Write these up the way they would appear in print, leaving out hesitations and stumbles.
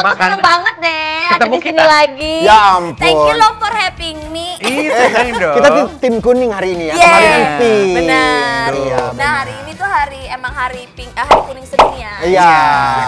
aku seneng banget deh ada di sini lagi. Ya ampun. Thank you loh for having me. Kita tim kuning hari ini ya. Yeah, kemarin kan pink. benar. Iya, Nah hari ini tuh emang hari pink, hari kuning sedunia. Iya.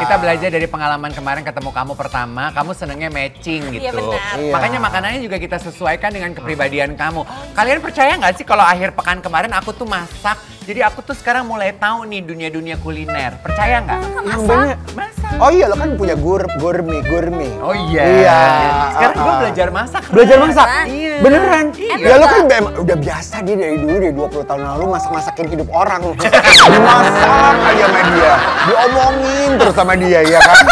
Kita belajar dari pengalaman kemarin ketemu kamu pertama, kamu senengnya matching gitu. Iya benar. Iya. Makanya makanannya juga kita sesuaikan dengan kepribadian kamu. Kalian percaya nggak sih kalau akhir pekan kemarin aku tuh masak? Jadi aku tuh sekarang mulai tahu nih dunia-dunia kuliner. Percaya nggak? Yang bener. Masak. Oh iya, lo kan punya gourmet. Oh iya. Iya. Sekarang gue belajar masak. Belajar masak? Iya. Beneran? Iya. Ya lo kan udah biasa dia dari dulu, dari 20 tahun lalu masak-masakin hidup orang. Dimasak aja sama dia. Diomongin terus sama dia, ya kan?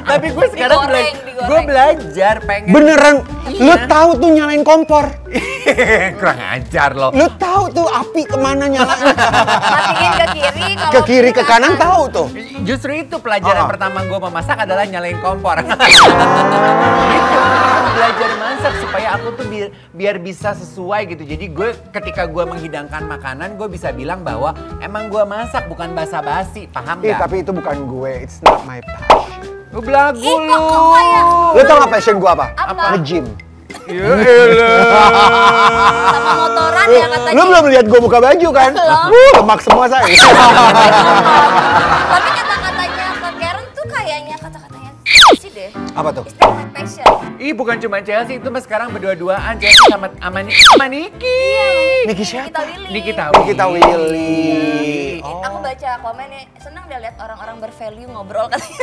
Tapi gue sekarang gue belajar pengen. Beneran? Iya. Lo tahu tuh nyalain kompor? Kurang ajar lo. Lo tahu tuh api kemana nyalain? Matiin ke kiri. Ke kiri, ke kanan tahu tuh. Justru itu pelajaran pertama gue memasak adalah nyalain kompor. Gitu. Belajar masak supaya aku tuh biar bisa sesuai gitu. Jadi gue ketika gue menghidangkan makanan gue bisa bilang bahwa emang gue masak bukan basa-basi, paham Ih, gak? tapi itu bukan gue, it's not my passion. Lu belagu Ih, lu. kok kayak Lo tau gak passion gue apa? Apa? Nge-gym. Ya elah. sama motoran ya katanya. Lo belum lihat gue buka baju kan? Belum. Lemak semua saya. Tapi kata-katanya Kak Karen tuh kayaknya kata-katanya sih deh. Apa tuh? It's not my passion. Ih bukan cuma Chelsea, itu mah sekarang berdua-duaan Chelsea sama Niki. Niki siapa? Kita Willy. Nikita Willy. Aku baca komen nih, senang deh lihat orang-orang bervalue ngobrol katanya.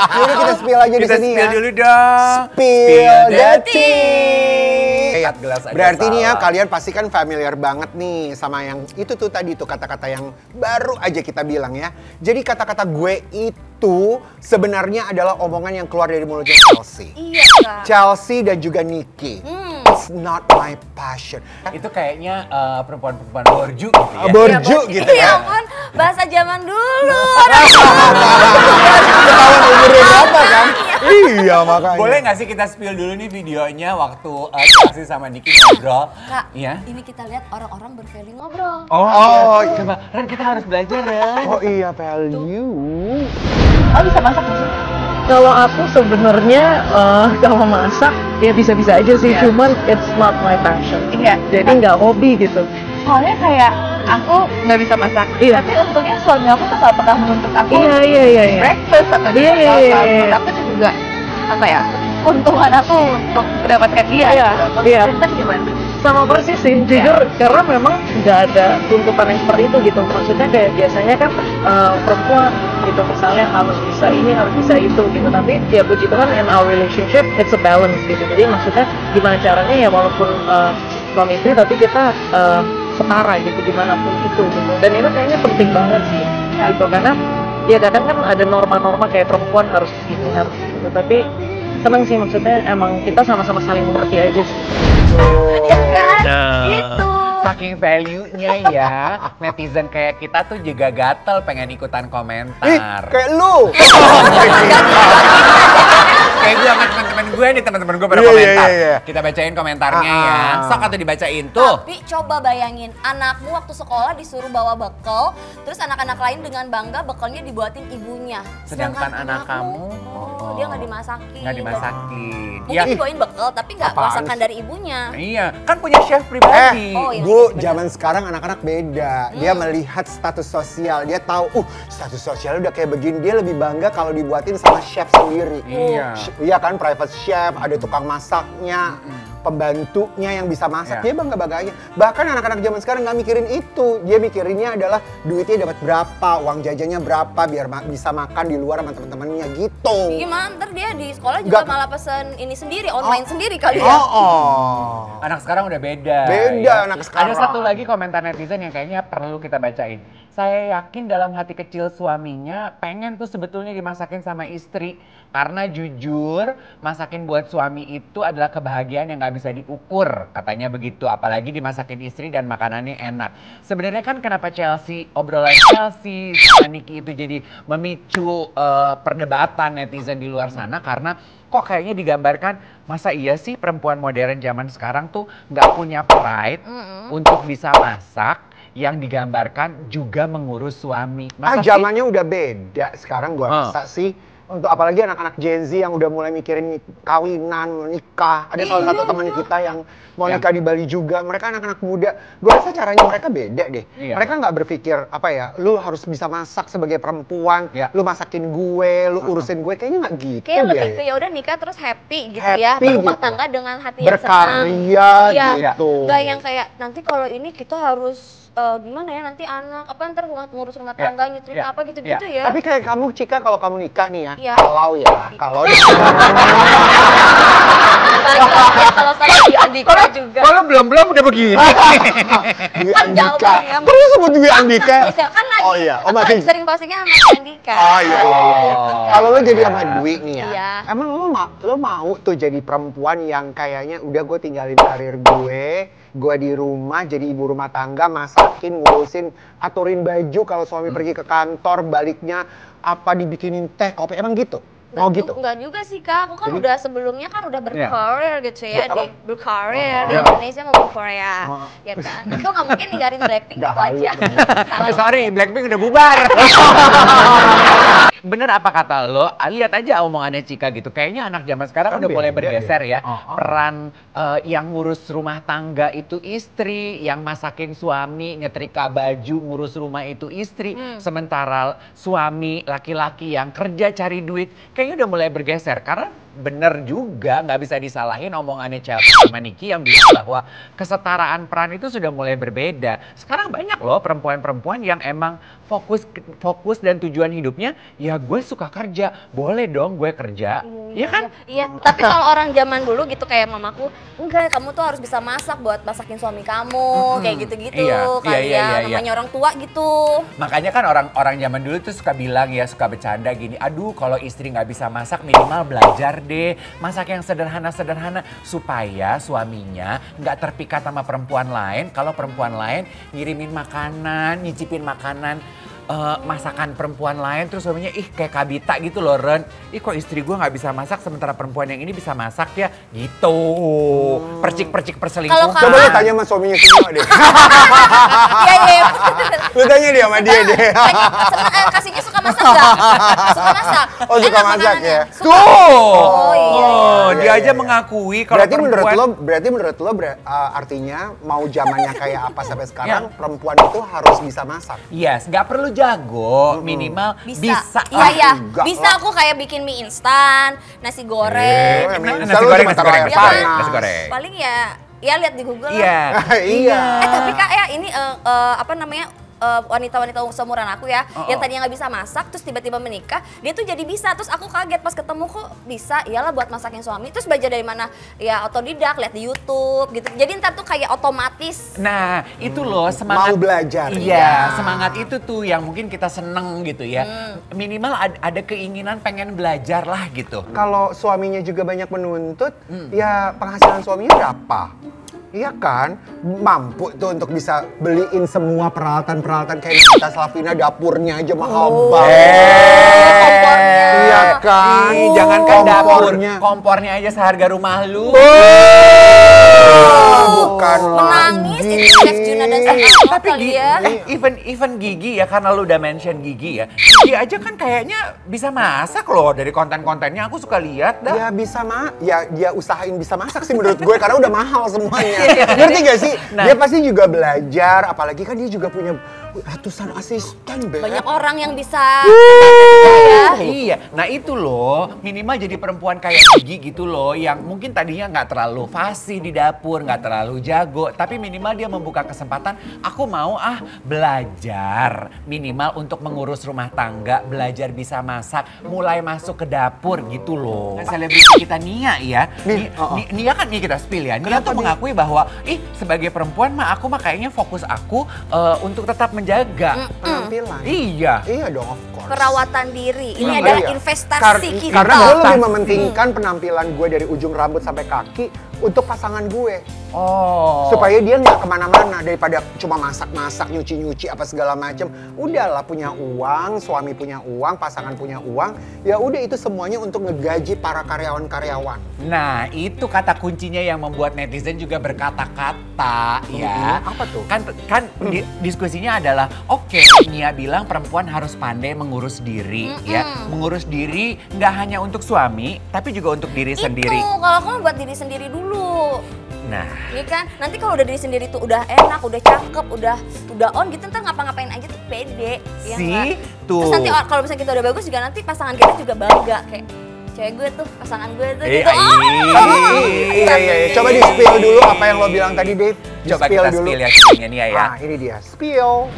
Jadi kita spill aja di Kita sini ya. spill dulu dong. Spill the the tea. 4 gelas aja Berarti nih ya salah. kalian pasti kan familiar banget nih sama yang itu tuh tadi tuh kata-kata yang baru aja kita bilang ya. Jadi kata-kata gue itu sebenarnya adalah omongan yang keluar dari mulutnya Chelsea. Iya Kak. Chelsea dan juga Nikki. It's not my passion. Itu kayaknya perempuan-perempuan borju gitu ya. Borju gitu Iya ya. kan, bahasa zaman dulu. Ketahuan umurnya berapa kan? Iya makanya. Boleh nggak sih kita spill dulu nih videonya waktu Chelsea sama Niki ngobrol? Kak, Iya. ini kita lihat orang-orang bervalue ngobrol. Oh, Coba, Ren kita harus belajar Ren. oh iya value. Oh bisa masak nggak sih? Kalau aku sebenarnya kalau masak ya bisa-bisa aja sih, cuman it's not my passion. Iya. Jadi nggak hobi gitu. Soalnya kayak aku nggak bisa masak, Iya. tapi untungnya suami aku tuh nggak pernah menuntut aku Iya. breakfast atau Iya, iya, iya. menurut aku itu juga apa ya, keuntungan aku untuk mendapatkan dia. Iya, gitu. iya. Kita gimana? Sama persis sih, jujur karena memang nggak ada tuntutan yang seperti itu gitu. Maksudnya kayak biasanya kan perempuan gitu misalnya harus bisa ini, harus bisa itu gitu. Tapi ya puji Tuhan in our relationship it's a balance gitu. Jadi maksudnya gimana caranya ya walaupun suami istri tapi kita setara gitu dimanapun itu gitu. Dan itu kayaknya penting banget sih gitu karena ya kadang kan ada norma-norma kayak perempuan harus gini harus gitu. Tapi seneng sih maksudnya emang kita sama-sama saling mengerti aja sih. Itu. Saking value-nya ya, netizen kayak kita tuh juga gatel pengen ikutan Ih, komentar. kayak lu. Kayak gue sama teman-teman gue nih, teman-teman gue pada Iya, komentar. iya. Kita bacain komentarnya ya. Sok atau dibacain tuh. Tapi coba bayangin, anakmu waktu sekolah disuruh bawa bekal, terus anak-anak lain dengan bangga bekalnya dibuatin ibunya. Sedangkan anak anakmu, kamu, dia nggak dimasakin. Nggak dimasakin. Mungkin dibawain bekal, tapi nggak Apaan masakan sih? dari ibunya. Iya, kan punya chef pribadi. Oh, iya. Bu, zaman sekarang anak-anak beda. Dia melihat status sosial, dia tahu, status sosial udah kayak begini. Dia lebih bangga kalau dibuatin sama chef sendiri. Iya. Iya kan, private chef, ada tukang masaknya, pembantunya yang bisa masak. Iya. Dia bangga-bangganya. Bahkan anak-anak zaman sekarang nggak mikirin itu. Dia mikirinnya adalah duitnya dapat berapa, uang jajannya berapa, biar bisa makan di luar sama teman-temannya gitu. Gimana ntar dia di sekolah juga Nggak- malah pesen ini sendiri, online sendiri kali ya. Oh. Anak sekarang udah beda. Beda anak sekarang. Ada satu lagi komentar netizen yang kayaknya perlu kita bacain. Saya yakin dalam hati kecil suaminya pengen tuh sebetulnya dimasakin sama istri. Karena jujur masakin buat suami itu adalah kebahagiaan yang gak bisa diukur. Katanya begitu, apalagi dimasakin istri dan makanannya enak. Sebenarnya kan kenapa obrolan Chelsea sama Niki itu jadi memicu perdebatan netizen di luar sana. Karena kok kayaknya digambarkan masa iya sih perempuan modern zaman sekarang tuh nggak punya pride untuk bisa masak. yang digambarkan juga mengurus suami. Masa sih? Zamannya udah beda sekarang gua rasa sih. Untuk apalagi anak-anak Gen Z yang udah mulai mikirin kawinan, nikah. Ada salah satu teman kita yang mau nikah di Bali juga. Mereka anak-anak muda. Gue rasa caranya mereka beda deh. Mereka nggak berpikir apa ya, lu harus bisa masak sebagai perempuan, lu masakin gue, lu urusin gue. Kayaknya nggak gitu. Kayak deh. lebih ke ya udah nikah terus happy gitu Happy ya. Berumah gitu. tangga dengan hati yang Berkarya gitu. Gak yang kayak nanti kalau ini kita harus gimana ya nanti anak apa ntar ngurus rumah tangga nyetrik apa gitu-gitu ya. Tapi kayak kamu Cika kalau kamu nikah nih Iya. kalau Kalau sama di Andika juga. Kalau belum udah begini. Dwi Kan jauh Andika. ya. Terus sebut Dwi Andika. Bisa kan lagi. Oh iya, aku masih. sering postingnya sama di Andika. Oh iya. Kalau lo jadi sama Dwi nih ya. Iya. Emang lo mau tuh jadi perempuan yang kayaknya udah gue tinggalin karir gue di rumah jadi ibu rumah tangga, masakin, ngurusin, aturin baju kalau suami pergi ke kantor, baliknya apa dibikinin teh, kopi, emang gitu? Mau gitu? Enggak juga sih Kak, aku kan udah sebelumnya kan udah berkarir gitu ya, Apa? berkarir di Indonesia maupun Korea, ya kan? Itu nggak mungkin ninggalin Blackpink gitu aja. Sorry, Blackpink udah bubar. Bener apa kata lo? Lihat aja omongannya Cika gitu. Kayaknya anak zaman sekarang Kan udah mulai beda bergeser ya. ya. Peran yang ngurus rumah tangga itu istri, yang masakin suami, nyetrika baju, ngurus rumah itu istri. Sementara suami laki-laki yang kerja cari duit, kayaknya udah mulai bergeser. Karena bener juga, nggak bisa disalahin omongannya Chelsea sama Niki yang bilang bahwa kesetaraan peran itu sudah mulai berbeda. Sekarang banyak loh perempuan-perempuan yang emang fokus dan tujuan hidupnya, ya gue suka kerja, boleh dong gue kerja, iya kan? Iya, tapi kalau orang zaman dulu gitu kayak mamaku, enggak, kamu tuh harus bisa masak buat masakin suami kamu, kayak gitu-gitu, namanya orang tua gitu. Makanya kan orang zaman dulu tuh suka bilang ya, suka bercanda gini, aduh kalau istri nggak bisa masak minimal belajar deh, masak yang sederhana-sederhana supaya suaminya nggak terpikat sama perempuan lain. Kalau perempuan lain ngirimin makanan, nyicipin makanan, masakan perempuan lain, terus suaminya ih kayak Kabita gitu loh Ren, ih kok istri gue nggak bisa masak sementara perempuan yang ini bisa masak ya gitu. Percik-percik perselingkuhan. Coba lu tanya sama suaminya semua deh. Iya. Lu tanya dia sama dia deh. Kasihnya suka masak nggak? Suka masak. Oh, suka Enak masak makanannya. ya? Suka. Oh, iya. Dia aja mengakui kalau Berarti menurut lo artinya mau zamannya kayak apa sampai sekarang perempuan itu harus bisa masak. Yes, nggak perlu jago, minimal bisa. Iya. Enggak Bisa lah. aku kayak bikin mie instan, nasi goreng. Nasi goreng, nasi goreng. Ya kan? Nasi goreng. Paling ya lihat di Google lah. Iya. Iya. Tapi Kak ya ini apa namanya? Wanita-wanita seumuran aku ya, yang tadinya nggak bisa masak, terus tiba-tiba menikah, dia tuh jadi bisa. Terus aku kaget pas ketemu kok bisa, iyalah buat masakin suami. Terus belajar dari mana? Ya otodidak, lihat di YouTube gitu. Jadi ntar tuh kayak otomatis. Nah, itu loh semangat. Mau belajar. Iya, semangat itu tuh yang mungkin kita seneng gitu ya. Minimal ada keinginan pengen belajar lah gitu. Kalau suaminya juga banyak menuntut, ya penghasilan suaminya berapa? Iya kan, mampu tuh untuk bisa beliin semua peralatan-peralatan kayak kita Slavina, dapurnya aja mahal banget. Kompornya. Iya kan, Ih, jangankan dapur, kompornya. kompornya aja seharga rumah lu. Bukan Menangis lagi. itu Chef Juna dan Sano Tapi kali ya. even Gigi ya, karena lu udah mention Gigi ya. Gigi aja kan kayaknya bisa masak loh dari konten-kontennya, aku suka lihat dah. Ya bisa ya dia usahain bisa masak sih menurut gue karena udah mahal semuanya. Ngerti gak sih? Nah. Dia pasti juga belajar, apalagi kan dia juga punya ratusan asisten, Beb. Banyak orang yang bisa ya. Iya, nah itu loh minimal jadi perempuan kayak Gigi gitu loh yang mungkin tadinya nggak terlalu fasih di dapur, nggak terlalu jago, tapi minimal dia membuka kesempatan, aku mau belajar minimal untuk mengurus rumah tangga, belajar bisa masak, mulai masuk ke dapur gitu loh. Selebriti kita Nia ya, Nia kan nih kita spill ya, Nia tuh mengakui bahwa sebagai perempuan mah aku mah kayaknya fokus aku untuk tetap menjaga penampilan. Iya. Iya dong, of course. Perawatan diri. Ini Iya. adalah investasi kita. Karena gue lebih mementingkan penampilan gue dari ujung rambut sampai kaki untuk pasangan gue. Oh. Supaya dia nggak kemana-mana daripada cuma masak-masak, nyuci-nyuci apa segala macem. Udahlah, punya uang, suami punya uang, pasangan punya uang, ya udah itu semuanya untuk ngegaji para karyawan-karyawan. Nah, itu kata kuncinya yang membuat netizen juga berkata-kata ya. Apa tuh? Kan diskusinya adalah oke, Nia bilang perempuan harus pandai mengurus diri ya. Mengurus diri nggak hanya untuk suami, tapi juga untuk diri sendiri. Itu kalau aku buat diri sendiri dulu. Nah, Iya kan? Nanti kalau udah diri sendiri tuh udah enak, udah cakep, udah on gitu, ntar ngapa-ngapain aja tuh pede. Ya sih, nggak? tuh. Terus nanti kalau misalnya kita udah bagus juga nanti pasangan kita juga bangga kayak cewek gue tuh, pasangan gue tuh gitu. Iya. Coba di spill dulu apa yang lo bilang tadi, Dave. Coba kita spill ya ceritanya Nia ya. Nah, ini dia, spill.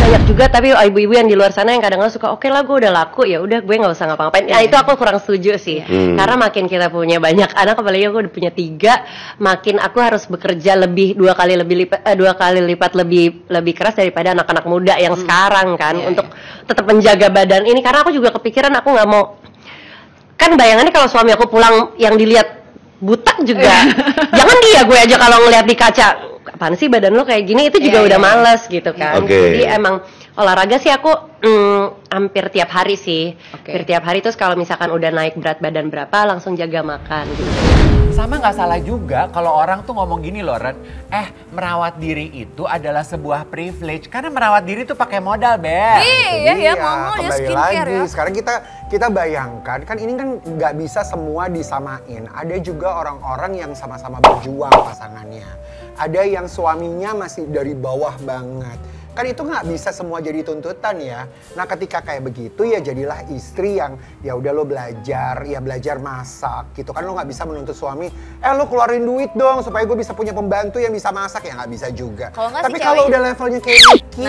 Banyak juga tapi ibu-ibu yang di luar sana yang kadang-kadang suka oke lah gue udah laku ya udah gue nggak usah ngapa-ngapain. Nah itu aku kurang setuju sih. Karena makin kita punya banyak anak, apalagi aku udah punya 3, makin aku harus bekerja lebih 2 kali lipat lebih keras daripada anak-anak muda yang sekarang kan untuk tetap menjaga badan ini. Karena aku juga kepikiran aku nggak mau, kan bayangannya kalau suami aku pulang yang dilihat buta juga. Jangan dia, gue aja kalau ngeliat di kaca apaan sih badan lo kayak gini, itu juga udah males gitu kan. Jadi emang olahraga sih aku hampir tiap hari sih. Hampir tiap hari, terus kalau misalkan udah naik berat badan berapa langsung jaga makan gitu. Sama nggak salah juga kalau orang tuh ngomong gini loh, Ren. Merawat diri itu adalah sebuah privilege. Karena merawat diri tuh pakai modal, Beb. Iya ya, mau ya kembali skincare lagi. ya. Sekarang kita bayangkan, kan ini kan nggak bisa semua disamain. Ada juga orang-orang yang sama-sama berjuang pasangannya. Ada yang suaminya masih dari bawah banget. Kan itu nggak bisa semua jadi tuntutan ya. Nah ketika kayak begitu ya jadilah istri yang ya udah lo belajar masak gitu kan. Lo nggak bisa menuntut suami, lo keluarin duit dong supaya gue bisa punya pembantu yang bisa masak, ya nggak bisa juga. Tapi kalau udah levelnya kayak Niki,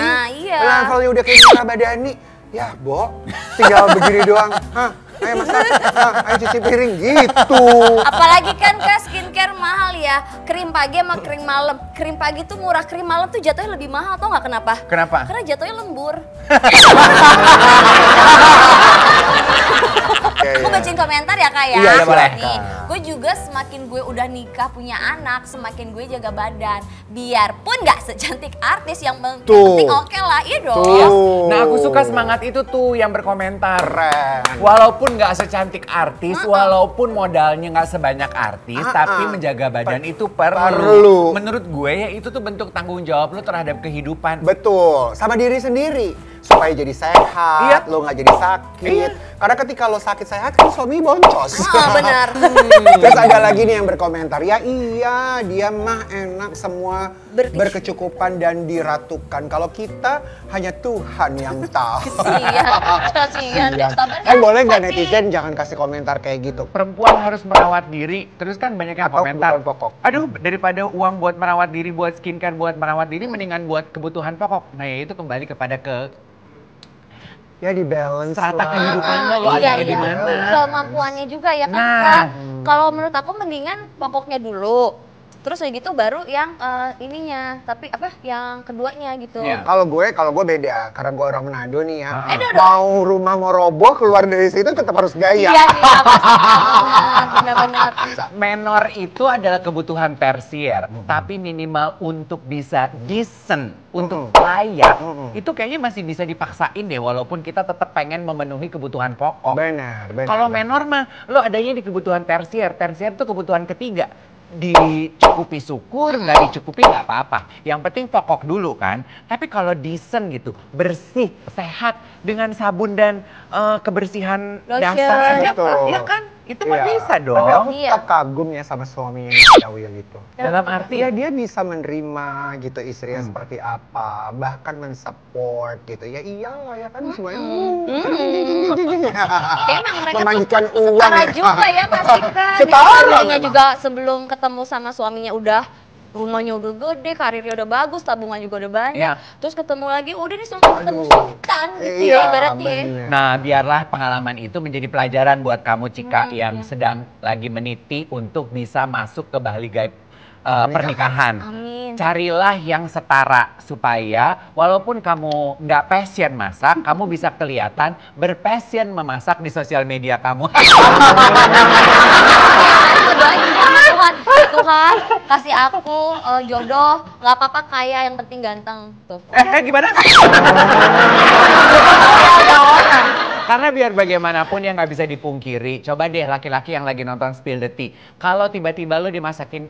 levelnya udah kayak Mira Badani, ya Bo, tinggal begini doang. Ayo masak, ayo cuci piring gitu. Apalagi kan Kak, skincare mahal ya. Krim pagi sama krim malam. Krim pagi tuh murah, krim malam tuh jatuhnya lebih mahal, tau nggak kenapa? Kenapa? Karena jatuhnya lembur. Aku bacain komentar ya Kak ya. Iya, boleh. Nih, gue juga semakin gue udah nikah punya anak, semakin gue jaga badan. Biarpun nggak secantik artis, yang penting oke lah, iya dong. Nah aku suka semangat itu tuh yang berkomentar. Keren. Walaupun nggak secantik artis, walaupun modalnya nggak sebanyak artis, tapi menjaga badan itu perlu. Menurut gue ya itu tuh bentuk tanggung jawab lo terhadap kehidupan. Betul, sama diri sendiri. Supaya jadi sehat, lo nggak jadi sakit. Karena ketika lo sakit sehat kan suami boncos. Benar. Terus ada lagi nih yang berkomentar, ya iya dia mah enak semua berkecukupan dan diratukan. Kalau kita hanya Tuhan yang tahu. Kasihan. Boleh nggak netizen jangan kasih komentar kayak gitu. Perempuan harus merawat diri, terus kan banyak yang Atau komentar. kebutuhan pokok. Aduh, daripada uang buat merawat diri, buat skincare, buat merawat diri, mendingan buat kebutuhan pokok. Nah ya itu kembali kepada Ya di balance tata lah. kehidupan lo ada di mana. Kemampuannya juga ya kan. Nah. Kalau menurut aku mendingan pokoknya dulu. Terus kayak gitu baru yang ininya, tapi apa yang keduanya gitu. Iya. Kalau gue beda, karena gue orang Manado nih ya. Mau rumah mau roboh, keluar dari situ tetap harus gaya. Iya, benar-benar. Menor itu adalah kebutuhan tersier, tapi minimal untuk bisa decent, untuk layak, itu kayaknya masih bisa dipaksain deh, walaupun kita tetap pengen memenuhi kebutuhan pokok. Benar. Kalau menor mah, lo adanya di kebutuhan tersier itu kebutuhan ketiga. Dicukupi syukur, nggak dicukupi nggak apa-apa. Yang penting pokok dulu kan. Tapi kalau decent gitu, bersih, sehat, dengan sabun dan kebersihan dasar aja, ya kan? Itu mah bisa dong. Tapi aku tetap kagum ya sama suaminya Dawil itu. Dalam arti ya dia bisa menerima gitu istrinya seperti apa, bahkan mensupport gitu. Ya iyalah ya kan semuanya. Emang mereka Memandikan tuh uang. setara juga ya Mas Ika. Setara Suaminya memang. juga sebelum ketemu sama suaminya udah rumahnya udah gede, karirnya udah bagus, tabungan juga udah banyak. Iya. Terus ketemu lagi, udah nih suami ketemu sultan gitu ya ibaratnya. bener. Nah, biarlah pengalaman itu menjadi pelajaran buat kamu Cika yang sedang lagi meniti untuk bisa masuk ke bahli gaib pernikahan. Amin. Carilah yang setara supaya walaupun kamu nggak passion masak, kamu bisa kelihatan berpassion memasak di sosial media kamu. Itu doain sama Tuhan. Tuhan kan, kasih aku jodoh, nggak apa-apa kaya, yang penting ganteng tuh. Gimana? Karena biar bagaimanapun yang nggak bisa dipungkiri, coba deh laki-laki yang lagi nonton Spill the Tea, kalau tiba-tiba lo dimasakin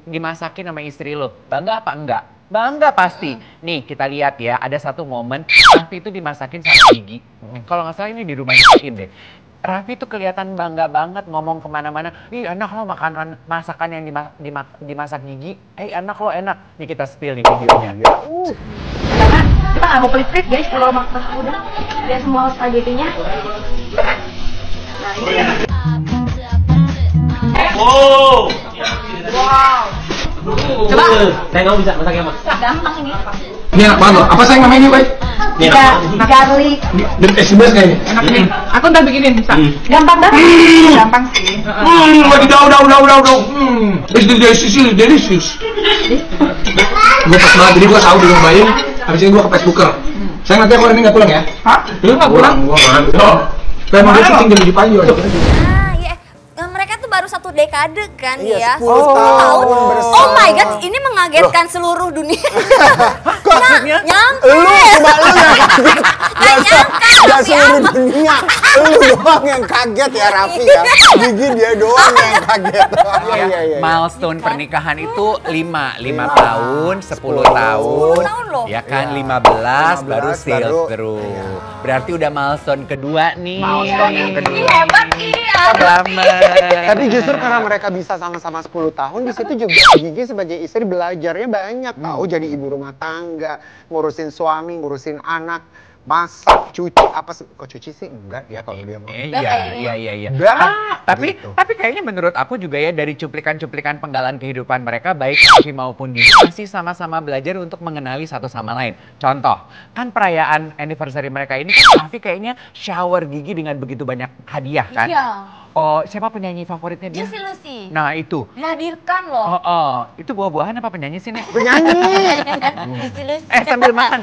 sama istri lo, bangga apa enggak? Bangga pasti. Nih kita lihat ya, ada satu momen Raffi itu dimasakin sama Gigi. Kalau nggak salah ini di rumah Gigi deh. Raffi tuh kelihatan bangga banget ngomong kemana-mana. Ih anak lo makan masakan yang dimasak Gigi. Anak lo enak. Nih kita spill nih videonya. Kita nggak mau pelit-pelit guys kalau masak udah. Lihat semua spaghettinya. Nah ini. Wow. Coba. Saya nggak bisa masaknya mas. Gampang ini. Ini enak banget loh. Apa sayang namanya ini, Bay? Garlic. Dan es kayaknya. Enak nih. Aku ntar bikinin bisa. Gampang banget. Gampang sih. Udah. It's delicious. Gue pas banget, jadi gue tahu di nyobain. Habis ini gue ke Facebooker. Saya nanti aku hari ini nggak pulang ya? Hah? Lu nggak pulang? Gue mantap. Kayak mau syuting jam 7 pagi. Nah, iya. Mereka tuh baru 1 dekade kan ya. 10 tahun bersama. Oh my god, ini mengagetkan seluruh dunia. Maksudnya? Nyampe. Lu cuma lu yang kaget. Nggak nyangka, Gak Raffi seluruh amat. dunia. Lu doang yang kaget ya Raffi ya. Gigi dia doang yang kaget. Iya. Milestone pernikahan itu 5 tahun, 10 tahun. 10 tahun loh. Ya kan, Iya. 15 baru 15 sales baru. through. Berarti udah milestone kedua nih. Milestone yang kedua. Hebat ini. Selamat. Tapi justru karena mereka bisa sama-sama 10 tahun, di situ juga Gigi sebagai istri belajarnya banyak. Tahu jadi ibu rumah tangga, ngurusin suami, ngurusin anak, masak, cuci, kok cuci sih enggak ya kalau dia mau. Iya. Enggak. Tapi kayaknya menurut aku juga ya dari cuplikan-cuplikan penggalan kehidupan mereka baik Raffi maupun Gigi masih sama-sama belajar untuk mengenali satu sama lain. Contoh, kan perayaan anniversary mereka ini Raffi kayaknya shower Gigi dengan begitu banyak hadiah kan? Iya. Oh, siapa penyanyi favoritnya dia? Juicy Lucy. Nah, itu. Dihadirkan loh. Itu buah-buahan apa penyanyi sih, Nek? Penyanyi. Juicy Lucy. Sambil makan.